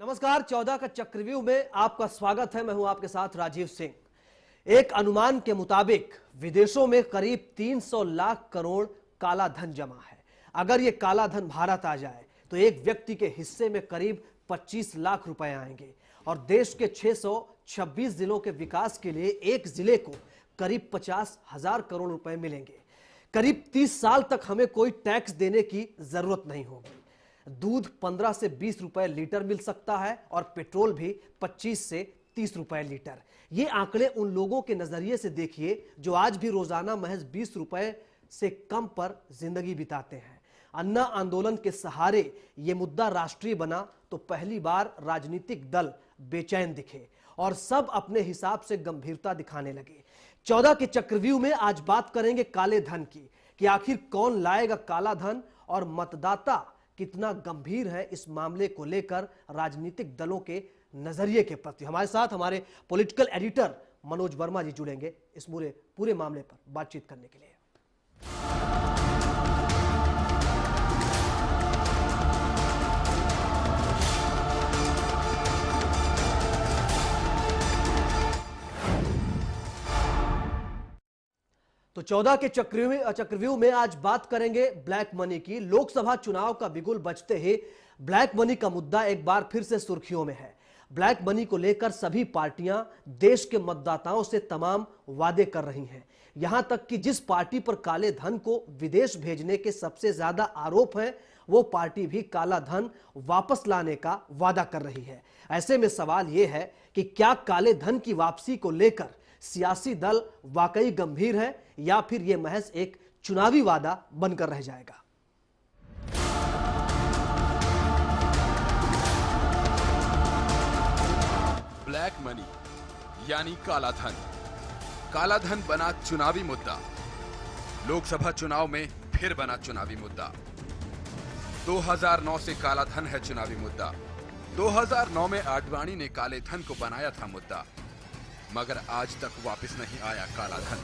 नमस्कार, 14 का चक्रव्यूह में आपका स्वागत है। मैं हूं आपके साथ राजीव सिंह। एक अनुमान के मुताबिक विदेशों में करीब 300 लाख करोड़ काला धन जमा है। अगर यह काला धन भारत आ जाए तो एक व्यक्ति के हिस्से में करीब 25 लाख रुपए आएंगे और देश के 626 जिलों के विकास के लिए एक जिले को करीब 50,000 करोड़ रुपए मिलेंगे। करीब 30 साल तक हमें कोई टैक्स देने की जरूरत नहीं होगी। दूध 15 से 20 रुपए लीटर मिल सकता है और पेट्रोल भी 25 से 30 रुपए लीटर। ये आंकड़े उन लोगों के नजरिए से देखिए जो आज भी रोजाना महज 20 रुपए से कम पर जिंदगी बिताते हैं। अन्ना आंदोलन के सहारे ये मुद्दा राष्ट्रीय बना तो पहली बार राजनीतिक दल बेचैन दिखे और सब अपने हिसाब से गंभीरता दिखाने लगे। 14 के चक्रव्यूह में आज बात करेंगे काले धन की कि आखिर कौन लाएगा काला धन और मतदाता कितना गंभीर है इस मामले को लेकर राजनीतिक दलों के नजरिए के प्रति। हमारे साथ हमारे पॉलिटिकल एडिटर मनोज वर्मा जी जुड़ेंगे इस पूरे मामले पर बातचीत करने के लिए। तो 14 के चक्रव्यूह में आज बात करेंगे ब्लैक मनी की। लोकसभा चुनाव का बिगुल बजते ही ब्लैक मनी का मुद्दा एक बार फिर से सुर्खियों में है। ब्लैक मनी को लेकर सभी पार्टियां देश के मतदाताओं से तमाम वादे कर रही हैं। यहां तक कि जिस पार्टी पर काले धन को विदेश भेजने के सबसे ज्यादा आरोप हैं वो पार्टी भी काला धन वापस लाने का वादा कर रही है। ऐसे में सवाल यह है कि क्या काले धन की वापसी को लेकर सियासी दल वाकई गंभीर है या फिर यह महज एक चुनावी वादा बनकर रह जाएगा। ब्लैक मनी यानी काला धन। काला धन बना चुनावी मुद्दा। लोकसभा चुनाव में फिर बना चुनावी मुद्दा। 2009 से काला धन है चुनावी मुद्दा। 2009 में आडवाणी ने काले धन को बनाया था मुद्दा, मगर आज तक वापस नहीं आया काला धन।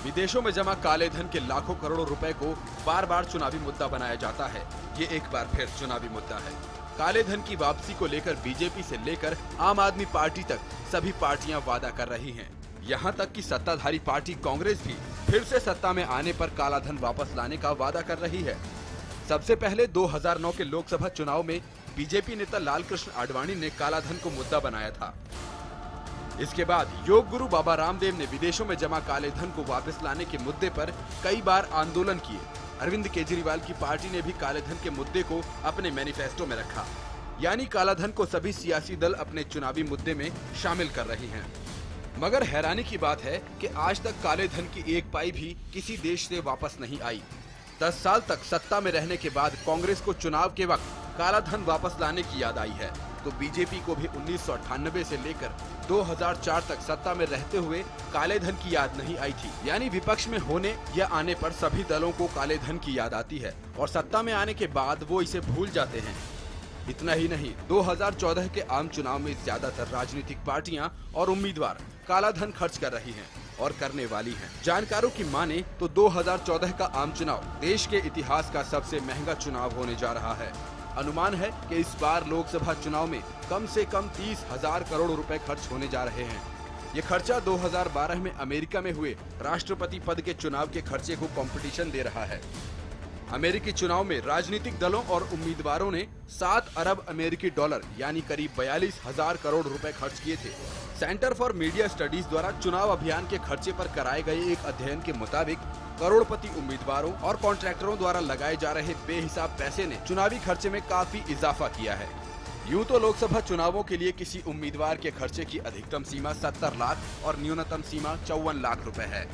विदेशों में जमा काले धन के लाखों करोड़ों रुपए को बार बार चुनावी मुद्दा बनाया जाता है। ये एक बार फिर चुनावी मुद्दा है। काले धन की वापसी को लेकर बीजेपी से लेकर आम आदमी पार्टी तक सभी पार्टियां वादा कर रही हैं। यहां तक कि सत्ताधारी पार्टी कांग्रेस भी फिर से सत्ता में आने पर काला धन वापस लाने का वादा कर रही है। सबसे पहले 2009 के लोकसभा चुनाव में बीजेपी नेता लालकृष्ण आडवाणी ने काला धन को मुद्दा बनाया था। इसके बाद योग गुरु बाबा रामदेव ने विदेशों में जमा काले धन को वापस लाने के मुद्दे पर कई बार आंदोलन किए। अरविंद केजरीवाल की पार्टी ने भी काले धन के मुद्दे को अपने मैनिफेस्टो में रखा। यानी काला धन को सभी सियासी दल अपने चुनावी मुद्दे में शामिल कर रहे हैं। मगर हैरानी की बात है कि आज तक काले धन की एक पाई भी किसी देश से वापस नहीं आई। 10 साल तक सत्ता में रहने के बाद कांग्रेस को चुनाव के वक्त काला धन वापस लाने की याद आई है, तो बीजेपी को भी 1998 से लेकर 2004 तक सत्ता में रहते हुए काले धन की याद नहीं आई थी। यानी विपक्ष में होने या आने पर सभी दलों को काले धन की याद आती है और सत्ता में आने के बाद वो इसे भूल जाते हैं। इतना ही नहीं, 2014 के आम चुनाव में ज्यादातर राजनीतिक पार्टियां और उम्मीदवार काला धन खर्च कर रही हैं और करने वाली हैं। जानकारों की माने तो 2014 का आम चुनाव देश के इतिहास का सबसे महंगा चुनाव होने जा रहा है। अनुमान है कि इस बार लोकसभा चुनाव में कम से कम 30,000 करोड़ रुपए खर्च होने जा रहे हैं। ये खर्चा 2012 में अमेरिका में हुए राष्ट्रपति पद के चुनाव के खर्चे को कंपटीशन दे रहा है। अमेरिकी चुनाव में राजनीतिक दलों और उम्मीदवारों ने 7 अरब अमेरिकी डॉलर यानी करीब 42,000 करोड़ रुपए खर्च किए थे। सेंटर फॉर मीडिया स्टडीज द्वारा चुनाव अभियान के खर्चे पर कराए गए एक अध्ययन के मुताबिक करोड़पति उम्मीदवारों और कॉन्ट्रैक्टरों द्वारा लगाए जा रहे बेहिसाब पैसे ने चुनावी खर्चे में काफी इजाफा किया है। यूं तो लोकसभा चुनावों के लिए किसी उम्मीदवार के खर्चे की अधिकतम सीमा 70 लाख और न्यूनतम सीमा 54 लाख रुपए है,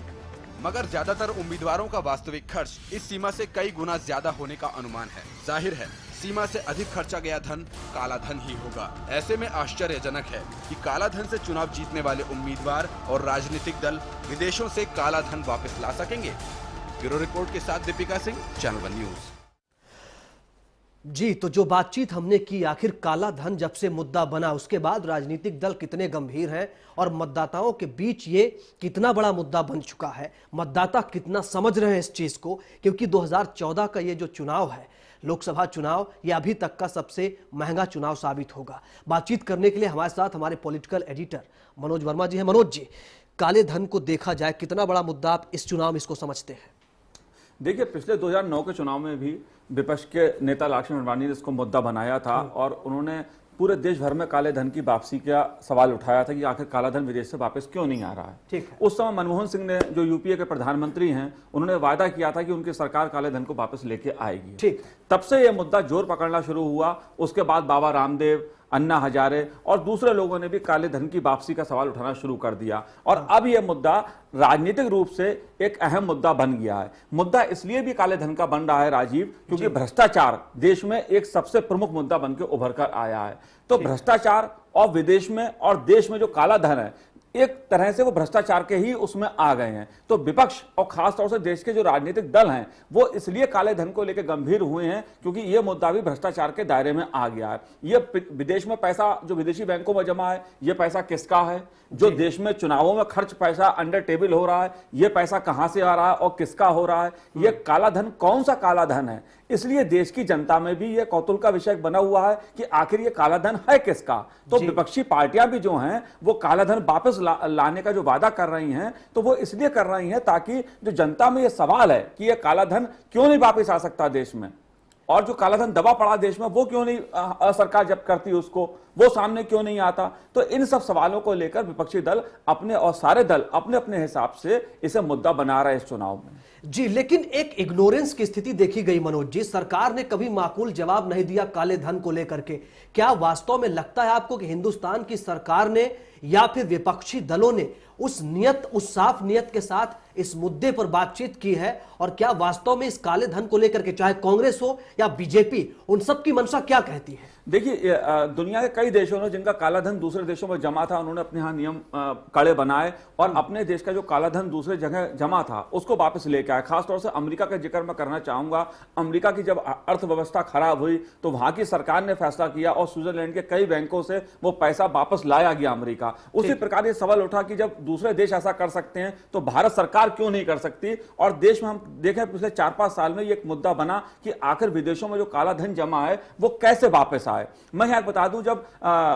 मगर ज्यादातर उम्मीदवारों का वास्तविक खर्च इस सीमा से कई गुना ज्यादा होने का अनुमान है। जाहिर है सीमा से अधिक खर्चा गया धन काला धन ही होगा। ऐसे में आश्चर्यजनक है कि काला धन से चुनाव जीतने वाले उम्मीदवार और राजनीतिक दल विदेशों से काला धन वापस ला सकेंगे। ब्यूरो रिपोर्ट के साथ दीपिका सिंह, चैनल 1 न्यूज। जी, तो जो बातचीत हमने की, आखिर काला धन जब से मुद्दा बना उसके बाद राजनीतिक दल कितने गंभीर हैं और मतदाताओं के बीच ये कितना बड़ा मुद्दा बन चुका है, मतदाता कितना समझ रहे हैं इस चीज को, क्योंकि 2014 का ये जो चुनाव है, लोकसभा चुनाव, ये अभी तक का सबसे महंगा चुनाव साबित होगा। बातचीत करने के लिए हमारे साथ हमारे पॉलिटिकल एडिटर मनोज वर्मा जी हैं। मनोज जी, काले धन को देखा जाए कितना बड़ा मुद्दा आप इस चुनाव में इसको समझते हैं? देखिए, पिछले 2009 के चुनाव में भी विपक्ष के नेता लालकृष्ण आडवाणी ने इसको मुद्दा बनाया था और उन्होंने पूरे देश भर में काले धन की वापसी का सवाल उठाया था कि आखिर काला धन विदेश से वापस क्यों नहीं आ रहा है। ठीक है। उस समय मनमोहन सिंह ने, जो यूपीए के प्रधानमंत्री हैं, उन्होंने वादा किया था कि उनकी सरकार काले धन को वापस लेके आएगी। ठीक। तब से यह मुद्दा जोर पकड़ना शुरू हुआ। उसके बाद बाबा रामदेव, अन्ना हजारे और दूसरे लोगों ने भी काले धन की वापसी का सवाल उठाना शुरू कर दिया और अब यह मुद्दा राजनीतिक रूप से एक अहम मुद्दा बन गया है। मुद्दा इसलिए भी काले धन का बन रहा है राजीव, क्योंकि भ्रष्टाचार देश में एक सबसे प्रमुख मुद्दा बनकर उभर कर आया है। तो भ्रष्टाचार और विदेश में और देश में जो काला धन है, एक तरह से वो भ्रष्टाचार के ही उसमें आ गए हैं। तो विपक्ष और खासतौर से देश के जो राजनीतिक दल हैं, वो इसलिए काले धन को लेकर गंभीर हुए हैं क्योंकि ये मुद्दा भी भ्रष्टाचार के दायरे में आ गया है। ये विदेश में पैसा जो विदेशी बैंकों में जमा है, ये पैसा किसका है? जो देश में चुनावों में खर्च पैसा अंडर टेबल हो रहा है, ये पैसा कहां से आ रहा है और किसका हो रहा है? ये काला धन कौन सा काला धन है? इसलिए देश की जनता में भी यह कौतूहल का विषय बना हुआ है कि आखिर ये काला धन है किसका। तो विपक्षी पार्टियां भी जो हैं वो काला धन वापस लाने का जो वादा कर रही हैं, तो वो इसलिए कर रही हैं ताकि जो जनता में ये सवाल है कि ये काला धन क्यों नहीं वापस आ सकता देश में, और जो काला धन दबा पड़ा देश में वो क्यों नहीं सरकार जब्त करती उसको, वो सामने क्यों नहीं आता। तो इन सब सवालों को लेकर विपक्षी दल अपने और सारे दल अपने अपने हिसाब से इसे मुद्दा बना रहे हैं इस चुनाव में। जी, लेकिन एक इग्नोरेंस की स्थिति देखी गई मनोज जी। सरकार ने कभी माकूल जवाब नहीं दिया काले धन को लेकर के। क्या वास्तव में लगता है आपको कि हिंदुस्तान की सरकार ने या फिर विपक्षी दलों ने उस साफ नियत के साथ इस मुद्दे पर बातचीत की है? और क्या वास्तव में इस काले धन को लेकर के चाहे कांग्रेस हो या बीजेपी, उन सब की मंशा क्या कहती है? देखिए, दुनिया के कई देशों ने जिनका काला धन दूसरे देशों में जमा था, उन्होंने अपने यहाँ नियम कड़े बनाए और अपने देश का जो काला धन दूसरे जगह जमा था उसको वापस लेके आए। खासतौर से अमेरिका का जिक्र मैं करना चाहूंगा। अमेरिका की जब अर्थव्यवस्था खराब हुई तो वहां की सरकार ने फैसला किया और स्विट्जरलैंड के कई बैंकों से वो पैसा वापस लाया गया अमेरिका। उसी प्रकार ये सवाल उठा कि जब दूसरे देश ऐसा कर सकते हैं तो भारत सरकार क्यों नहीं कर सकती। और देश में हम देखें पिछले 4-5 साल में ये एक मुद्दा बना कि आखिर विदेशों में जो काला धन जमा है वो कैसे वापस आए। मैं यहाँ बता दूं, जब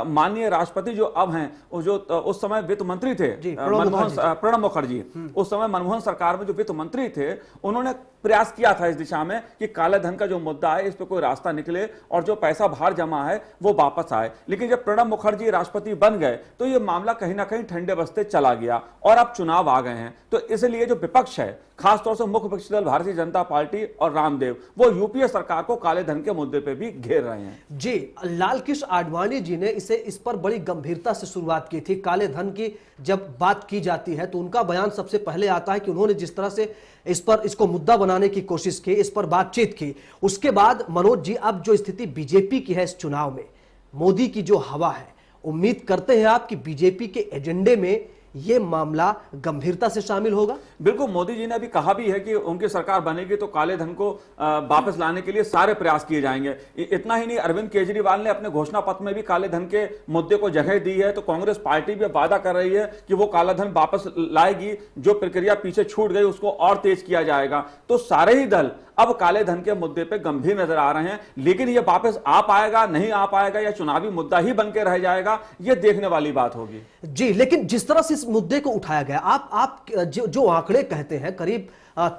माननीय राष्ट्रपति जो अब हैं, जो उस समय वित्त मंत्री थे प्रणब मुखर्जी, उस समय मनमोहन सरकार में जो वित्त मंत्री थे, उन्होंने प्रयास किया था इस दिशा में कि काले धन का जो मुद्दा है इस पर कोई रास्ता निकले और जो पैसा बाहर जमा है वो वापस आए। लेकिन जब प्रणब मुखर्जी राष्ट्रपति बन गए तो ये मामला कहीं ना कहीं ठंडे बस्ते चला गया और अब चुनाव आ गए हैं। तो इसलिए जो विपक्ष है, खासतौर से मुख्य विपक्षी दल भारतीय जनता पार्टी और रामदेव, वो यूपीए सरकार को काले धन के मुद्दे पे भी घेर रहे हैं। जी, लालकृष्ण आडवाणी जी ने इस पर बड़ी गंभीरता से शुरुआत की थी। काले धन की जब बात की जाती है तो उनका बयान सबसे पहले आता है कि उन्होंने जिस तरह से इसको मुद्दा बनाने की कोशिश की, इस पर बातचीत की। उसके बाद मनोज जी, अब जो स्थिति बीजेपी की है इस चुनाव में, मोदी की जो हवा है, उम्मीद करते हैं आप कि बीजेपी के एजेंडे में ये मामला गंभीरता से शामिल होगा? बिल्कुल, मोदी जी ने अभी कहा भी है कि उनकी सरकार बनेगी तो काले धन को वापस लाने के लिए सारे प्रयास किए जाएंगे। इतना ही नहीं, अरविंद केजरीवाल ने अपने घोषणा पत्र में भी काले धन के मुद्दे को जगह दी है। तो कांग्रेस पार्टी भी वादा कर रही है कि वो काला धन वापस लाएगी, जो प्रक्रिया पीछे छूट गई उसको और तेज किया जाएगा। तो सारे ही दल अब काले धन के मुद्दे पे गंभीर नजर आ रहे हैं। लेकिन ये वापस आ पाएगा, नहीं आ पाएगा, या चुनावी मुद्दा ही बनकर रह जाएगा, ये देखने वाली बात होगी। जी, लेकिन जिस तरह से इस मुद्दे को उठाया गया, आप जो आंकड़े कहते हैं, करीब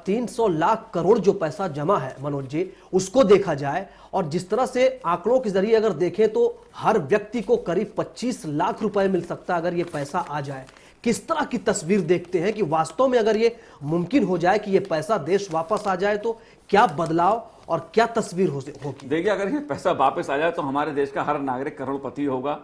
300 लाख करोड़ जो पैसा जमा है मनोज जी, उसको देखा जाए और जिस तरह से आंकड़ों के जरिए अगर देखें तो हर व्यक्ति को करीब 25 लाख रुपए मिल सकता है अगर ये पैसा आ जाए। किस तरह की तस्वीर देखते हैं कि वास्तव में अगर ये मुमकिन हो जाए कि ये पैसा देश वापस आ जाए तो क्या बदलाव और क्या तस्वीर होगी? देखिए, अगर ये पैसा वापस आ जाए तो हमारे देश का हर नागरिक करोड़पति होगा,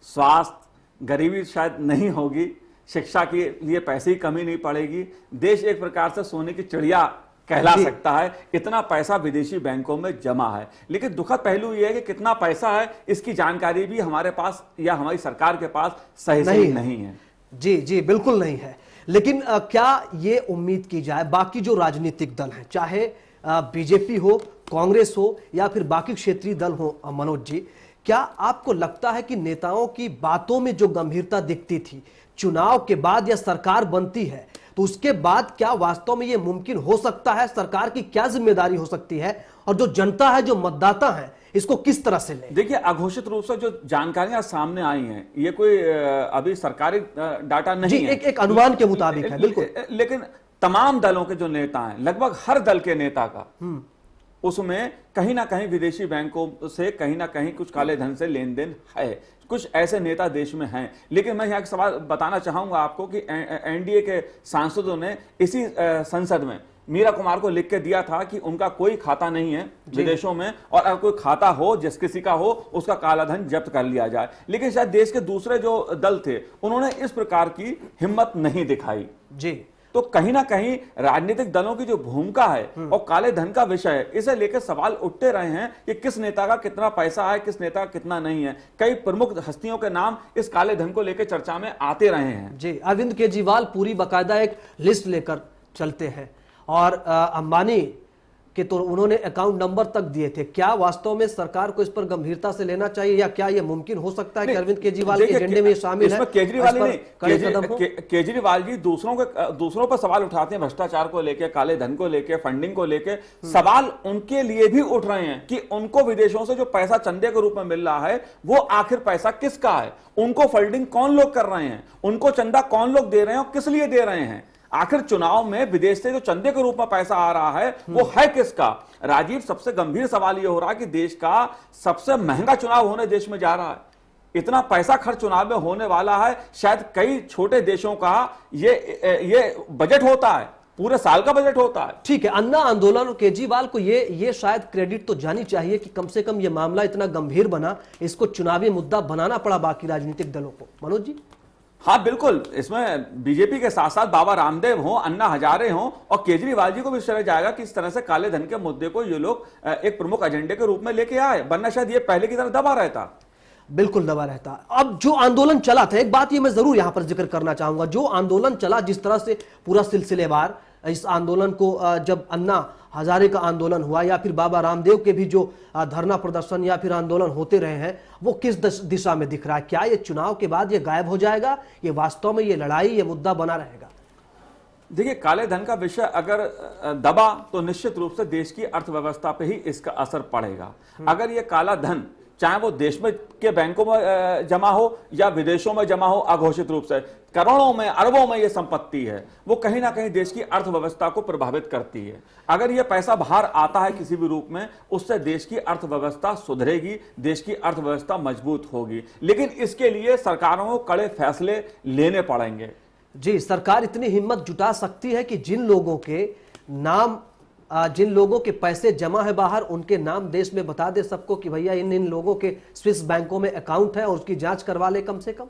स्वास्थ्य, गरीबी शायद नहीं होगी, शिक्षा के लिए पैसे की कमी नहीं पड़ेगी, देश एक प्रकार से सोने की चिड़िया कहला सकता है। इतना पैसा विदेशी बैंकों में जमा है। लेकिन दुखद पहलू यह है कि कितना पैसा है इसकी जानकारी भी हमारे पास या हमारी सरकार के पास सही नहीं है। जी जी, बिल्कुल नहीं है। लेकिन क्या ये उम्मीद की जाए बाकी जो राजनीतिक दल हैं, चाहे बीजेपी हो, कांग्रेस हो या फिर बाकी क्षेत्रीय दल हो, मनोज जी, क्या आपको लगता है कि नेताओं की बातों में जो गंभीरता दिखती थी, चुनाव के बाद या सरकार बनती है तो उसके बाद क्या वास्तव में यह मुमकिन हो सकता है? सरकार की क्या जिम्मेदारी हो सकती है और जो जनता है, जो मतदाता है, इसको किस तरह से ले? देखिए, अघोषित रूप से जो जानकारियां सामने आई हैं, ये कोई अभी सरकारी डाटा नहीं है, एक अनुमान के मुताबिक है, बिल्कुल। लेकिन तमाम दलों के जो नेता हैं, लगभग हर दल के नेता का उसमें कहीं ना कहीं विदेशी बैंकों से कहीं ना कहीं कुछ काले धन से लेन देन है। कुछ ऐसे नेता देश में हैं, लेकिन मैं यहाँ एक सवाल बताना चाहूंगा आपको कि एनडीए के सांसदों ने इसी संसद में मीरा कुमार को लिख के दिया था कि उनका कोई खाता नहीं है विदेशों में, और अगर कोई खाता हो, जिस किसी का हो, उसका काला धन जब्त कर लिया जाए। लेकिन शायद देश के दूसरे जो दल थे, उन्होंने इस प्रकार की हिम्मत नहीं दिखाई जी। तो कहीं ना कहीं राजनीतिक दलों की जो भूमिका है और काले धन का विषय है, इसे लेकर सवाल उठते रहे हैं कि किस नेता का कितना पैसा है, किस नेता का कितना नहीं है। कई प्रमुख हस्तियों के नाम इस काले धन को लेकर चर्चा में आते रहे हैं जी। अरविंद केजरीवाल पूरी बाकायदा एक लिस्ट लेकर चलते हैं और अंबानी के तो उन्होंने अकाउंट नंबर तक दिए थे। क्या वास्तव में सरकार को इस पर गंभीरता से लेना चाहिए या क्या यह मुमकिन हो सकता है कि अरविंद केजरीवाल के एजेंडे में शामिल है? केजरीवाल जी दूसरों पर सवाल उठाते हैं, भ्रष्टाचार को लेकर, काले धन को लेकर, फंडिंग को लेकर। सवाल उनके लिए भी उठ रहे हैं कि उनको विदेशों से जो पैसा चंदे के रूप में मिल रहा है, वो आखिर पैसा किसका है, उनको फंडिंग कौन लोग कर रहे हैं, उनको चंदा कौन लोग दे रहे हैं और किस लिए दे रहे हैं। आखिर चुनाव में विदेश से जो चंदे के रूप में पैसा आ रहा है, वो है किसका? राजीव, सबसे गंभीर सवाल यह हो रहा है कि देश का सबसे महंगा चुनाव होने देश में जा रहा है। इतना पैसा खर्च चुनाव में होने वाला है, शायद कई छोटे देशों का ये बजट होता है, पूरे साल का बजट होता है। ठीक है, अन्ना आंदोलन और केजरीवाल को ये शायद क्रेडिट तो जानी चाहिए कि कम से कम ये मामला इतना गंभीर बना, इसको चुनावी मुद्दा बनाना पड़ा बाकी राजनीतिक दलों को। मनोज जी? हाँ बिल्कुल, इसमें बीजेपी के साथ साथ बाबा रामदेव हो, अन्ना हजारे हो और केजरीवाल जी को भी समझ जाएगा कि इस तरह से काले धन के मुद्दे को ये लोग एक प्रमुख एजेंडे के रूप में लेके आए, वरना शायद ये पहले की तरह दबा रहता। बिल्कुल दबा रहता। अब जो आंदोलन चला था, एक बात ये मैं जरूर यहां पर जिक्र करना चाहूंगा, जो आंदोलन चला, जिस तरह से पूरा सिलसिलेवार इस आंदोलन को, जब अन्ना हजारे का आंदोलन हुआ या फिर बाबा रामदेव के भी जो धरना प्रदर्शन या फिर आंदोलन होते रहे हैं, वो किस दिशा में दिख रहा है? क्या ये चुनाव के बाद ये गायब हो जाएगा? ये वास्तव में ये लड़ाई, ये मुद्दा बना रहेगा? देखिए, काले धन का विषय अगर दबा तो निश्चित रूप से देश की अर्थव्यवस्था पे ही इसका असर पड़ेगा। अगर ये काला धन चाहे वो देश में के बैंकों में जमा हो या विदेशों में जमा हो, अघोषित रूप से करोड़ों में, अरबों में ये संपत्ति है, वो कहीं ना कहीं देश की अर्थव्यवस्था को प्रभावित करती है। अगर ये पैसा बाहर आता है किसी भी रूप में, उससे देश की अर्थव्यवस्था सुधरेगी, देश की अर्थव्यवस्था मजबूत होगी। लेकिन इसके लिए सरकारों को कड़े फैसले लेने पड़ेंगे। जी, सरकार इतनी हिम्मत जुटा सकती है कि जिन लोगों के नाम, जिन लोगों के पैसे जमा है बाहर, उनके नाम देश में बता दे सबको कि भैया इन लोगों के स्विस बैंकों में अकाउंट है और उसकी जांच करवा ले कम से कम?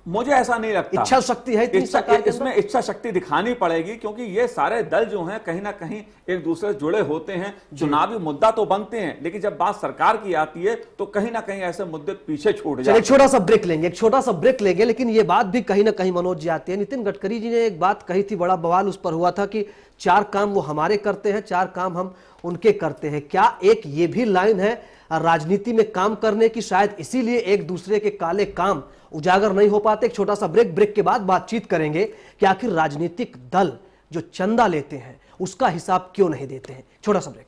मुझे ऐसा नहीं लगता। इच्छा शक्ति है इतनी सरकार के इसमें इच्छा शक्ति दिखानी पड़ेगी, क्योंकि ये सारे दल जो हैं कहीं ना कहीं एक दूसरे से जुड़े होते हैं। चुनावी मुद्दा तो बनते हैं, लेकिन जब बात सरकार की आती है तो कहीं ना कहीं ऐसे मुद्दे पीछे छूट जाते हैं। एक छोटा सा ब्रेक लेंगे, लेकिन ये बात भी कहीं ना कहीं मनोज जी आती है। नितिन गडकरी जी ने एक बात कही थी, बड़ा बवाल उस पर हुआ था कि 4 काम वो हमारे करते हैं, 4 काम हम उनके करते हैं। क्या एक ये भी लाइन है राजनीति में काम करने की? शायद इसीलिए एक दूसरे के काले काम उजागर नहीं हो पाते। एक छोटा सा ब्रेक के बाद बातचीत करेंगे कि आखिर राजनीतिक दल जो चंदा लेते हैं उसका हिसाब क्यों नहीं देते हैं। छोटा सा ब्रेक।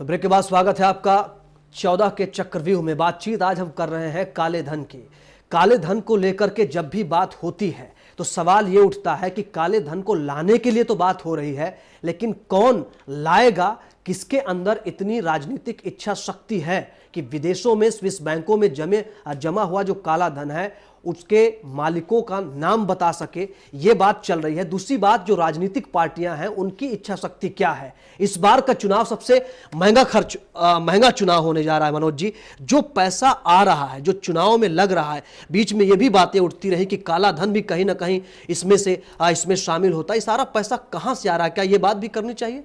ब्रेक के बाद स्वागत है आपका 14 के चक्रव्यूह में। बातचीत आज हम कर रहे हैं काले धन की। काले धन को लेकर के जब भी बात होती है तो सवाल ये उठता है कि काले धन को लाने के लिए तो बात हो रही है, लेकिन कौन लाएगा? किसके अंदर इतनी राजनीतिक इच्छा शक्ति है कि विदेशों में स्विस बैंकों में जमा हुआ जो काला धन है उसके मालिकों का नाम बता सके? ये बात चल रही है। दूसरी बात, जो राजनीतिक पार्टियां हैं उनकी इच्छा शक्ति क्या है? इस बार का चुनाव सबसे महंगा चुनाव होने जा रहा है मनोज जी। जो पैसा आ रहा है, जो चुनाव में लग रहा है, बीच में ये भी बातें उठती रही कि काला धन भी कहीं ना कहीं इसमें शामिल होता है। ये सारा पैसा कहां से आ रहा है? क्या ये बात भी करनी चाहिए?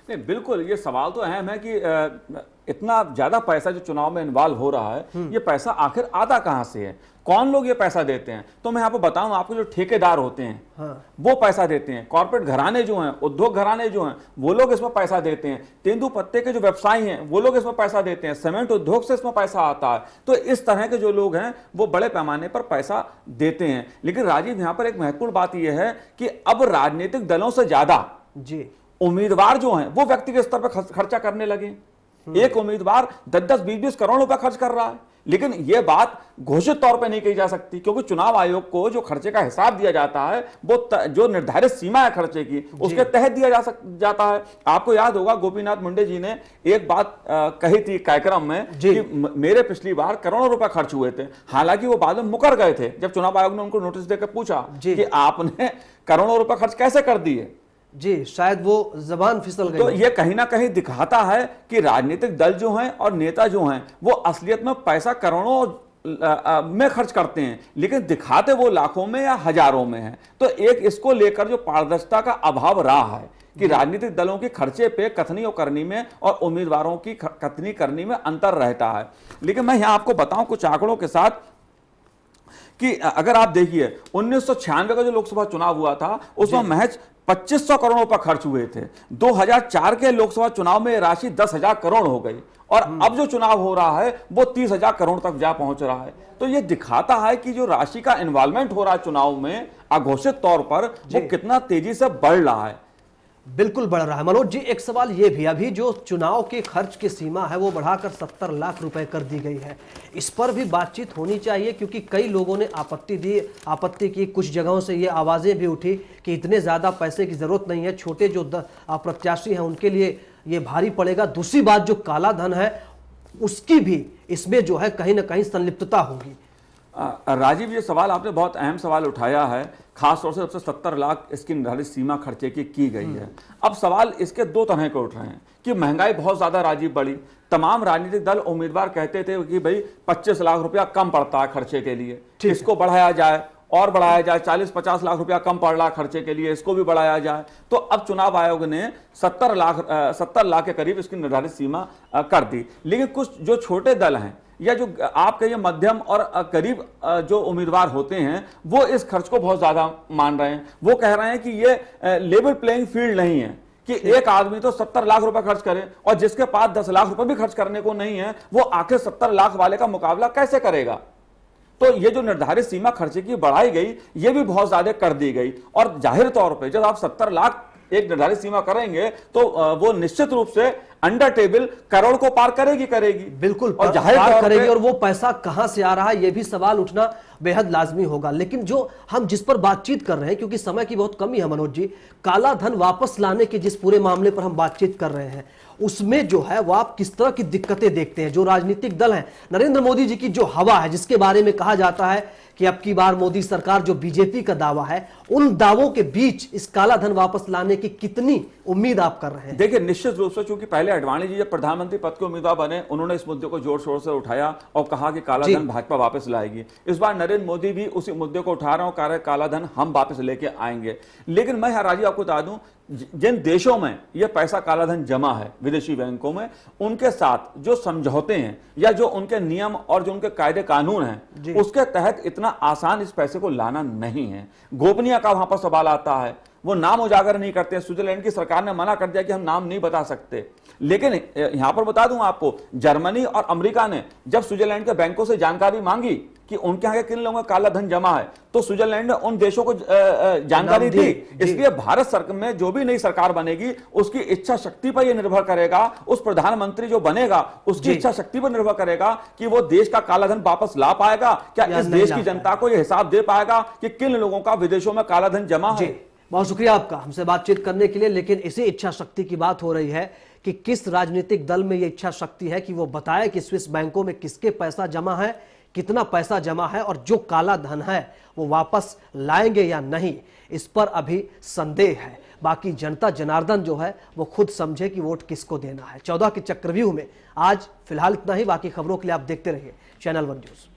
नहीं, बिल्कुल, ये सवाल तो अहम है कि इतना ज्यादा पैसा जो चुनाव में इन्वॉल्व हो रहा है, ये पैसा आखिर आता कहां से है? कौन लोग ये पैसा देते हैं? तो मैं आपको बताऊं, आपको जो ठेकेदार होते हैं वो पैसा देते हैं। कॉर्पोरेट घराने जो हैं, उद्योग घराने जो हैं, वो लोग इसमें पैसा देते हैं। तेंदुपत्ते के जो व्यवसायी हैं वो लोग इसमें पैसा देते हैं। सीमेंट उद्योग से इसमें पैसा आता है। तो इस तरह के जो लोग हैं वो बड़े पैमाने पर पैसा देते हैं। लेकिन राजीव, यहां पर एक महत्वपूर्ण बात यह है कि अब राजनीतिक दलों से ज्यादा जी उम्मीदवार जो हैं वो व्यक्तिगत स्तर पर खर्चा करने लगे। एक उम्मीदवार 10-10, 20-20 करोड़ रुपए खर्च कर रहा है। लेकिन यह बात घोषित तौर पे नहीं कही जा सकती, क्योंकि चुनाव आयोग को जो खर्चे का हिसाब दिया जाता है वो जो निर्धारित सीमा है खर्चे की, उसके तहत दिया जाता है। आपको याद होगा गोपीनाथ मुंडे जी ने एक बात कही थी कार्यक्रम में कि मेरे पिछली बार करोड़ों रुपए खर्च हुए थे। हालांकि वो बाद में मुकर गए थे जब चुनाव आयोग ने उनको नोटिस देकर पूछा कि आपने करोड़ों रुपए खर्च कैसे कर दिए। जी, शायद वो जबान फिसल गई। तो ये कहीं ना कहीं दिखाता है कि राजनीतिक दल जो हैं और नेता जो हैं वो असलियत में पैसा करोड़ों में खर्च करते हैं, लेकिन दिखाते वो लाखों में या हजारों में है। तो एक इसको लेकर जो पारदर्शिता का अभाव रहा है कि राजनीतिक दलों की खर्चे पे कथनी करनी में और उम्मीदवारों की कथनी करनी में अंतर रहता है। लेकिन मैं यहां आपको बताऊं कुछ आंकड़ों के साथ कि अगर आप देखिए 1996 का जो लोकसभा चुनाव हुआ था उसमें महज 2500 करोड़ रुपए खर्च हुए थे। 2004 के लोकसभा चुनाव में राशि 10,000 करोड़ हो गई और अब जो चुनाव हो रहा है वो 30,000 करोड़ तक जा पहुंच रहा है। तो ये दिखाता है कि जो राशि का इन्वॉल्वमेंट हो रहा है चुनाव में अघोषित तौर पर, वो कितना तेजी से बढ़ रहा है। बिल्कुल बढ़ रहा है। मनोज जी, एक सवाल ये भी, अभी जो चुनाव के खर्च की सीमा है वो बढ़ाकर 70 लाख रुपए कर दी गई है। इस पर भी बातचीत होनी चाहिए, क्योंकि कई लोगों ने आपत्ति की। कुछ जगहों से ये आवाजें भी उठी कि इतने ज्यादा पैसे की जरूरत नहीं है, छोटे जो प्रत्याशी हैं उनके लिए ये भारी पड़ेगा। दूसरी बात, जो काला धन है उसकी भी इसमें जो है कहीं ना कहीं संलिप्तता होगी। राजीव, ये सवाल आपने बहुत अहम सवाल उठाया है, खासतौर से जब से 70 लाख इसकी निर्धारित सीमा खर्चे की गई है। अब सवाल इसके दो तरह के उठ रहे हैं कि महंगाई बहुत ज्यादा राजीव बढ़ी। तमाम राजनीतिक दल उम्मीदवार कहते थे कि भाई 25 लाख रुपया कम पड़ता है खर्चे के लिए, इसको बढ़ाया जाए और बढ़ाया जाए। 40-50 लाख रुपया कम पड़ रहा खर्चे के लिए, इसको भी बढ़ाया जाए। तो अब चुनाव आयोग ने 70 लाख के करीब इसकी निर्धारित सीमा कर दी। लेकिन कुछ जो छोटे दल हैं या जो आप कहिए मध्यम और करीब जो उम्मीदवार होते हैं वो इस खर्च को बहुत ज्यादा मान रहे हैं। वो कह रहे हैं कि ये लेवल प्लेइंग फील्ड नहीं है कि एक आदमी तो 70 लाख रुपए खर्च करे और जिसके पास 10 लाख रुपए भी खर्च करने को नहीं है वो आखिर 70 लाख वाले का मुकाबला कैसे करेगा। तो ये जो निर्धारित सीमा खर्चे की बढ़ाई गई ये भी बहुत ज्यादा कर दी गई। और जाहिर तौर पर जब आप 70 लाख एक निर्धारित सीमा करेंगे तो वो निश्चित रूप से अंडर टेबल करोड़ को पार करेगी बिल्कुल और जाहिर तौर करेगी। और वो पैसा कहां से आ रहा है ये भी सवाल उठना बेहद लाजमी होगा। लेकिन जो हम जिस पर बातचीत कर रहे हैं, क्योंकि समय की बहुत कमी है मनोज जी, काला धन वापस लाने के जिस पूरे मामले पर हम बातचीत कर रहे हैं उसमें जो है वो आप किस तरह की दिक्कतें देखते हैं? जो राजनीतिक दल हैं, नरेंद्र मोदी जी की जो हवा है जिसके बारे में कहा जाता है कि अब की बार मोदी सरकार, जो बीजेपी का दावा है, उन दावों के बीच इस काला धन वापस लाने की कितनी उम्मीद आप कर रहे हैं? देखिए, निश्चित रूप से चूंकि पहले अडवाणी जी जब प्रधानमंत्री पद के उम्मीदवार बने उन्होंने इस मुद्दे को जोर शोर से उठाया और कहा कि काला धन भाजपा वापस लाएगी। इस बार नरेंद्र मोदी भी उसी मुद्दे को उठा रहे हैं और कह रहे काला धन हम वापस लेके आएंगे। लेकिन मैं राजीव आपको बता दूं, जिन देशों में यह पैसा काला धन जमा है विदेशी बैंकों में, उनके साथ जो समझौते हैं या जो उनके नियम और जो उनके कायदे कानून हैं उसके तहत इतना आसान इस पैसे को लाना नहीं है। गोपनीय का वहां पर सवाल आता है, वो नाम उजागर नहीं करते। स्विट्जरलैंड की सरकार ने मना कर दिया कि हम नाम नहीं बता सकते। लेकिन यहां पर बता दूं आपको, जर्मनी और अमेरिका ने जब स्विट्जरलैंड के बैंकों से जानकारी मांगी कि उनके यहाँ किन लोगों का काला धन जमा है, तो स्विट्जरलैंड ने उन देशों को जानकारी दी। इसलिए भारत सरकार में जो भी नई सरकार बनेगी उसकी इच्छा शक्ति पर यह निर्भर करेगा, उस प्रधानमंत्री जो बनेगा उसकी इच्छा शक्ति पर निर्भर करेगा कि वो देश का काला धन वापस ला पाएगा, क्या इस देश की जनता को यह हिसाब दे पाएगा कि किन लोगों का विदेशों में काला धन जमा है। बहुत शुक्रिया आपका हमसे बातचीत करने के लिए। लेकिन इसी इच्छा शक्ति की बात हो रही है कि किस राजनीतिक दल में यह इच्छा शक्ति है कि वो बताए कि स्विस बैंकों में किसके पैसा जमा है, कितना पैसा जमा है और जो काला धन है वो वापस लाएंगे या नहीं, इस पर अभी संदेह है। बाकी जनता जनार्दन जो है वो खुद समझे कि वोट किसको देना है। 14 के चक्रव्यूह में आज फिलहाल इतना ही। बाकी खबरों के लिए आप देखते रहिए चैनल 1 न्यूज।